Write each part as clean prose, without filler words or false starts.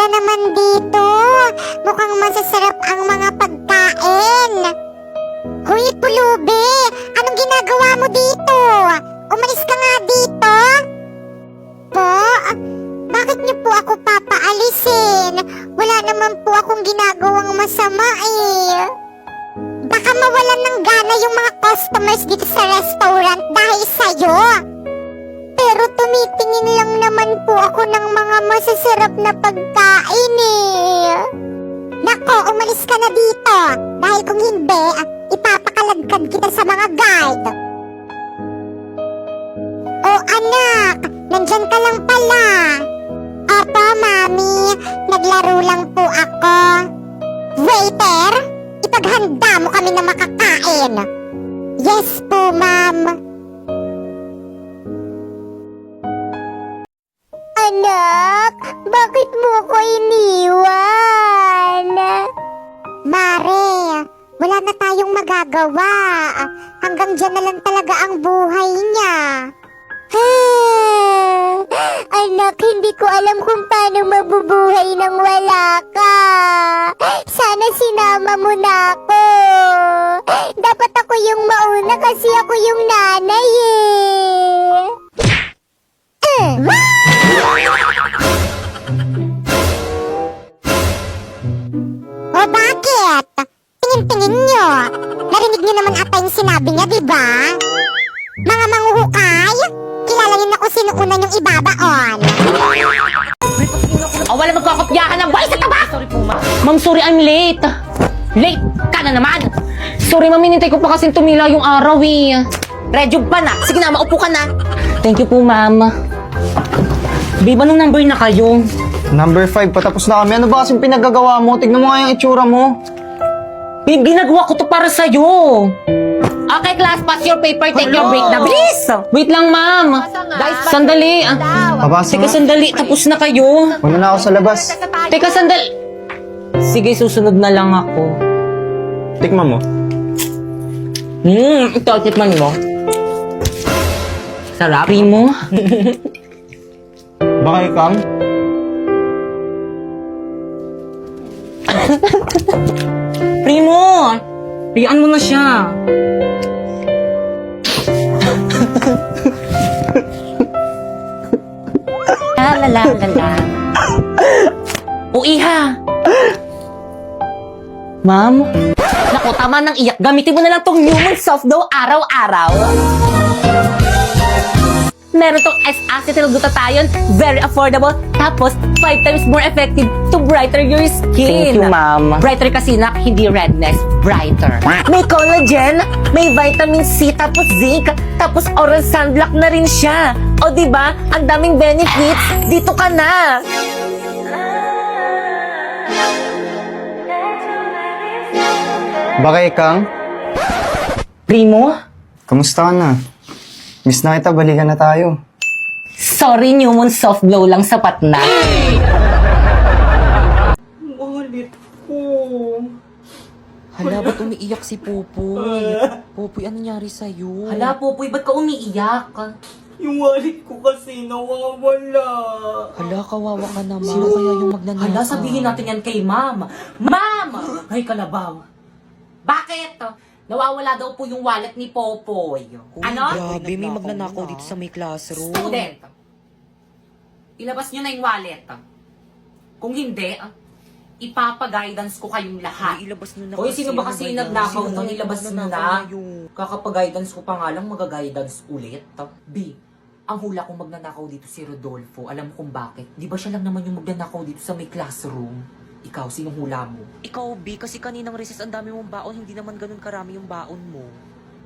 naman dito. Mukhang masasarap ang mga pagkain. Hoy, Pulubi! Anong ginagawa mo dito? Umalis ka nga dito. Po? Bakit niyo po ako papaalisin? Wala naman po akong ginagawang masama eh. Baka mawalan ng gana yung mga customers dito sa restaurant dahil sa'yo. Pero tumitingin lang naman po ako ng mga masasarap na pagkain eh. Nako, umalis ka na dito. Dahil kung hindi, ipapakaladkad kita sa mga guard. Oh anak, nandyan ka lang pala. Opo, Mami. Naglaro lang po ako. Waiter, ipaghanda mo kami na makakain. Yes po, Ma'am. Anak, bakit mo ko iniwan? Mare, wala na tayong magagawa. Hanggang dyan na lang talaga ang buhay niya. Anak, hindi ko alam kung paano mabubuhay nang wala ka. Sana sinama mo na ako. Dapat ako yung mauna kasi ako yung nanay eh. O bakit? Tingin-tingin nyo. Narinig nyo naman ata yung sinabi niya, diba? Mga manghuhukay, kilala nyo na kung sino una nyong ibabaon. Oh, wala magkakopyahan ng boy sa taba! Sorry po, ma'am. Ma'am, sorry, I'm late. Late ka na naman. Sorry, ma'am, hinintay ko pa kasi tumila yung araw eh. Redyog pa na. Sige na, maupo ka na. Thank you po, ma'am. Babe, anong number na kayo? Number 5, patapos na kami. Ano ba kasing pinagagawa mo? Tignan mo nga yung itsura mo. Babe, ginagawa ko to para sa'yo. Okay, class, pass your paper. Take your break na. Bilis! Wait lang, ma'am. Guys, sandali. Papasok Teka, na. sandali. Tapos na kayo. Una na ako sa labas. Teka, sandali. Sige, susunod na lang ako. Tikman mo. Ito, tikman mo. Sarap. Primo. Baka ikang? Primo! Riyan mo na siya. La la la la. O iha. Ma'am? Naku, tama nang iyak. Gamitin mo na lang tong Human Soft Dough araw-araw. Meron tong S-acetyl-glutathione, very affordable, tapos 5 times more effective to brighter your skin. Thank you, ma'am. Brighter kasi na, hindi redness, brighter. May collagen, may vitamin C, tapos zinc, tapos oral sunblock na rin siya. O diba, ang daming benefits, dito ka na. Baka ikang? Primo? Kamusta ka na? Miss na kita, balikan na tayo. Sorry, Newman soft glow lang sapat na. Ulit ko. Hala, ba't umiiyak si Pupoy? Pupoy, ano nangyari sa'yo? Hala, Popoy, ba't ka umiiyak? Yung wallet ko kasi nawawala. Hala, kawawa ka naman. Sino kaya yung magnanakaw? Hala, sabihin natin yan kay Ma'am. Ma'am! Ay, kalabaw. Bakit? Nawawala daw po yung wallet ni Popoy. Uy, Ano? grabe, may magnanakaw dito sa may classroom. Student, ilabas nyo na yung wallet. Kung hindi, ipapag-guidance ko kayong lahat. Ay, ilabas nyo na Hoy, sino ba ano kasi ba yan? nagnakaw Sino nun? kaya Ilabas nyo magnanakaw na. yung... Kakapag-guidance ko pa nga lang, mag-guidance ulit. B, ang hula kong magnanakaw dito si Rodolfo. Alam mo kung bakit? Di ba siya lang naman yung magnanakaw dito sa may classroom? Ikaw, sinong hula mo? Ikaw, B, kasi kaninang recess ang dami mong baon, hindi naman ganun karami yung baon mo.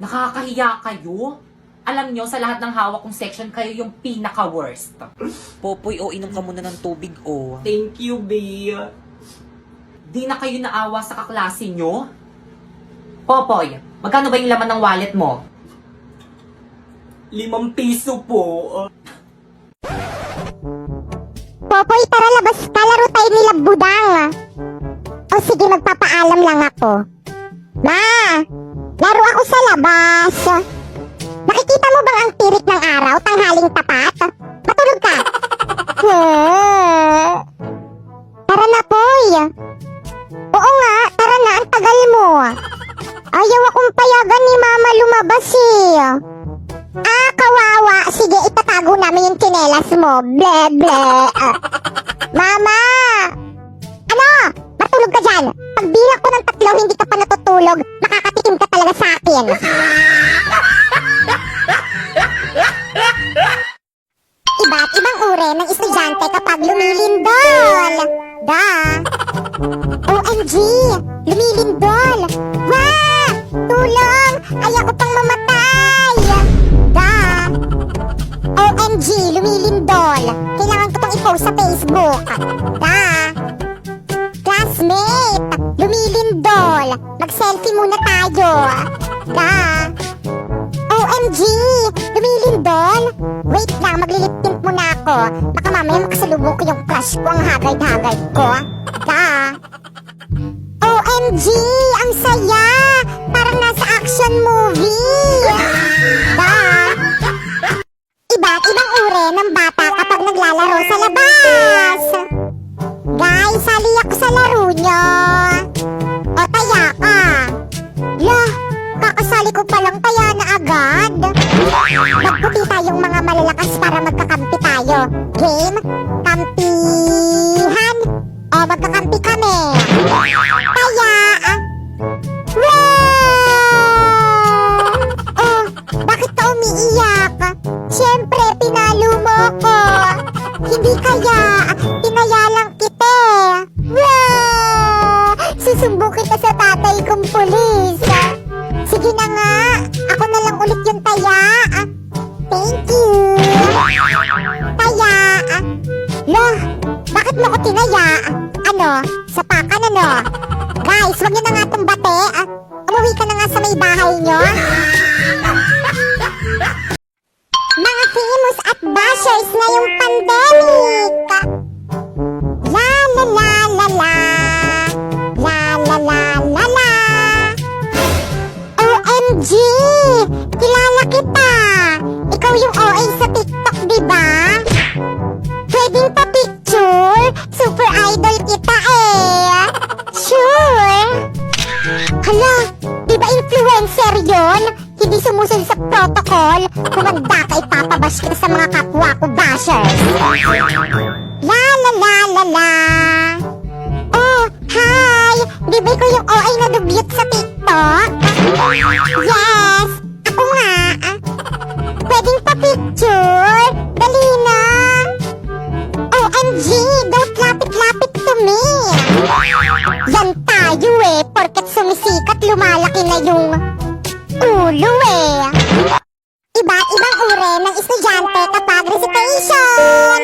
Nakakahiya kayo? Alam nyo, sa lahat ng hawak kong section, kayo yung pinaka-worst. Popoy, o inom ka muna ng tubig, o. Thank you, babe. Di na kayo naawa sa kaklase nyo? Popoy, magkano ba yung laman ng wallet mo? 5 piso po. Popoy, tara labas ka. Laro tayo nila budang. O sige, magpapaalam lang ako. Ma, laro ako sa labas. Nakikita mo bang ang tirik ng araw, tanghaling tapat? Matulog ka. Tara ble. Mama! Ano? Matulog ka dyan. Pagbilang ko ng 3, hindi ka pa natutulog. Makakatikim ka talaga sa akin. Iba't ibang uri ng estudyante kapag lumilindol. Da. OMG! Lumilindol! Wah! Tulong! Ayoko pang mamatay! Da. OMG! Lumilindol! Kailangan ko pang i-post sa Facebook. Da. Classmate! Lumilindol! Mag-selfie muna tayo. Da. OMG! Lumilindol! Wait lang, maglilip tint muna ako. Baka mamaya makasalubong ko yung crush ko, ang haggard-haggard ko. Da! OMG! Ang saya! Parang nasa action movie! Da! Iba't ibang uri ng bata kapag naglalaro sa labas! Guys, sali ako sa laro nyo! O, taya ka! Lah! Kakasali ko palang taya na agad! Magputi tayong mga malalakas para magkakampi tayo. Game? Kampihan? O magkakampi kami? Taya! Wow! Oh, bakit ka umiiyak? Siyempre, pinalo mo ko. Hindi kaya, tinaya lang kita. Wow! Susumbong kita sa tatay kong pulis. Sige na nga, ako na lang ulit yung taya. Thank you. Taya. Loh, bakit mo ko tinaya? Ano, sapakan ano? Guys, wag nyo na nga itong bate. Umuwi ka na nga sa may bahay nyo. Mga famous at bashers na yung pandemic. La la la la la. La la la la la. OMG! Kilala kita! Ikaw yung OA sa TikTok, diba? Pwedeng pa-picture? Super idol kita eh! Sure! Hala, diba influencer yon? Hindi sumusunod sa protocol? Kumanda ka, ipapabash kita sa mga kapwa ko bashers! La la la la la! Oh, hi! Diba ikaw yung OA na dugyot sa TikTok? Yes! Ako nga! Pwedeng pa-picture? Dali na! OMG! Don't lapit-lapit to me! Yan tayo eh! Porket sumisikat, lumalaki na yung ulo eh! Iba't ibang uri ng estudyante kapag recitation!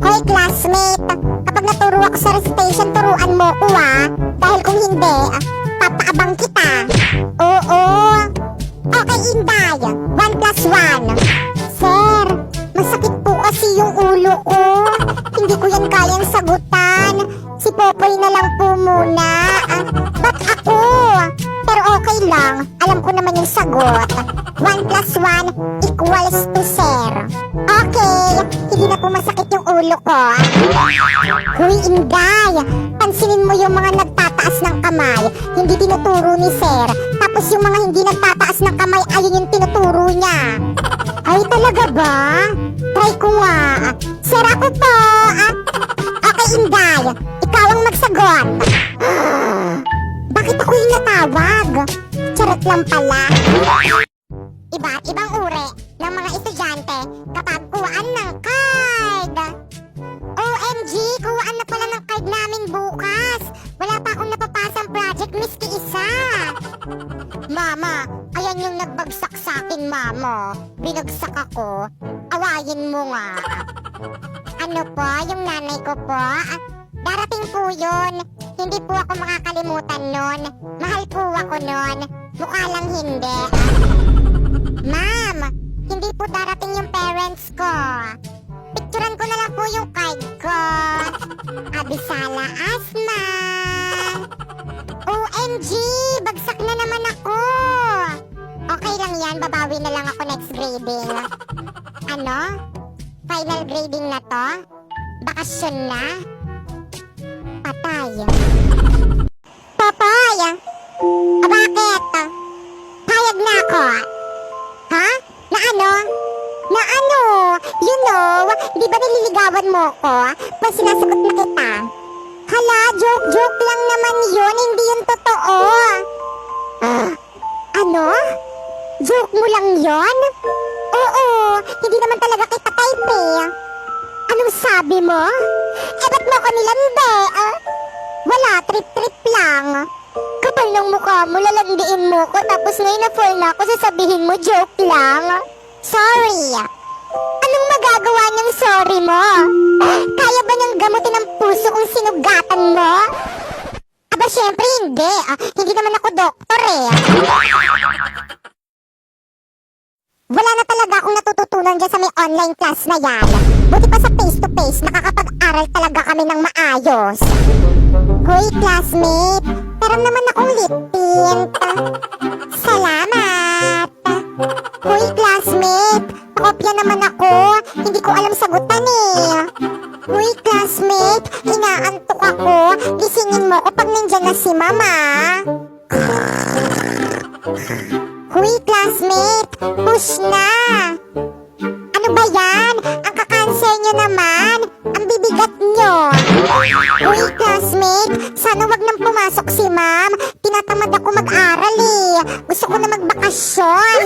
Hoy classmate! Kapag naturo ako sa recitation, turuan mo ko dahil kung hindi, papaabang kita. Oo. Okay, Inday. 1+1. Sir, masakit po kasi yung ulo ko. Hindi ko yan kayang sagutan. Si Popoy na lang po muna. Ba't ako? Pero okay lang. Alam ko naman yung sagot. 1+1 equals to sir. Okay, hindi na po masakit yung ulo ko. Huy, Inday, pansinin mo yung mga nagtataas ng kamay. Hindi tinuturo ni sir. Tapos yung mga hindi nagtataas ng kamay, ayun yung tinuturo niya. Ay, talaga ba? Try ko nga. Sir, ako po. Okay, Inday, ikaw ang magsagot. Bakit ako yung natawag? Charot lang pala. Iba't ibang uri ng mga estudyante kapag kuhaan ng card. OMG, kuhaan na pala ng card namin bukas. Wala pa akong napapasang project, miski isa. Mama, ayan yung nagbagsak sa akin, mama. Binagsak ako. Awayin mo nga. Ano po, yung nanay ko po? Darating po yun. Hindi po ako makakalimutan nun. Mahal po ako nun. Mukha lang hindi. Ma'am, hindi po darating yung parents ko. Picturean ko na lang po yung card ko. Abisala Asma. OMG, bagsak na naman ako. Okay lang yan, babawi na lang ako next grading. Ano? Final grading na to? Bakasyon na? Patay. Papay! Bakit? Payag na ako. Ha? Na ano? Na ano? You know, di ba nililigawan sinisigawan mo ko pag sinasagot na kita. Hala, joke lang naman yun, hindi yun totoo. Ano? Joke mo lang yon? Oo, hindi naman talaga kita type eh. Anong sabi mo? Ba't mo ko nilandi? Wala, trip-trip lang. Kapal ng mukha mo, lalandiin mo ko, tapos ngayon na-fall na ako, sasabihin mo joke lang. Sorry. Anong magagawa ng sorry mo? Kaya ba niyang gamutin ang puso kung sinugatan mo? Aba, syempre hindi. Hindi naman ako doktor eh. Wala na talaga akong natututunan dyan sa may online class na yan. Buti pa sa face-to-face, nakakapag-aral talaga kami ng maayos. Hoy, classmate, meron naman akong lip tint. Salamat. Hoy, classmate, kopya naman ako. Hindi ko alam sagutan eh. Hoy, classmate, inaantok ako. Gisingin mo ko pag nandyan na si mama. Hoy, classmate, push na. Ano ba yan? Ang kakansel nyo naman. Ang bibigat nyo. Hoy, classmate, sana wag nang pumasok si ma'am. Tinatamad ako mag-aral eh. Gusto ko na magbakasyon.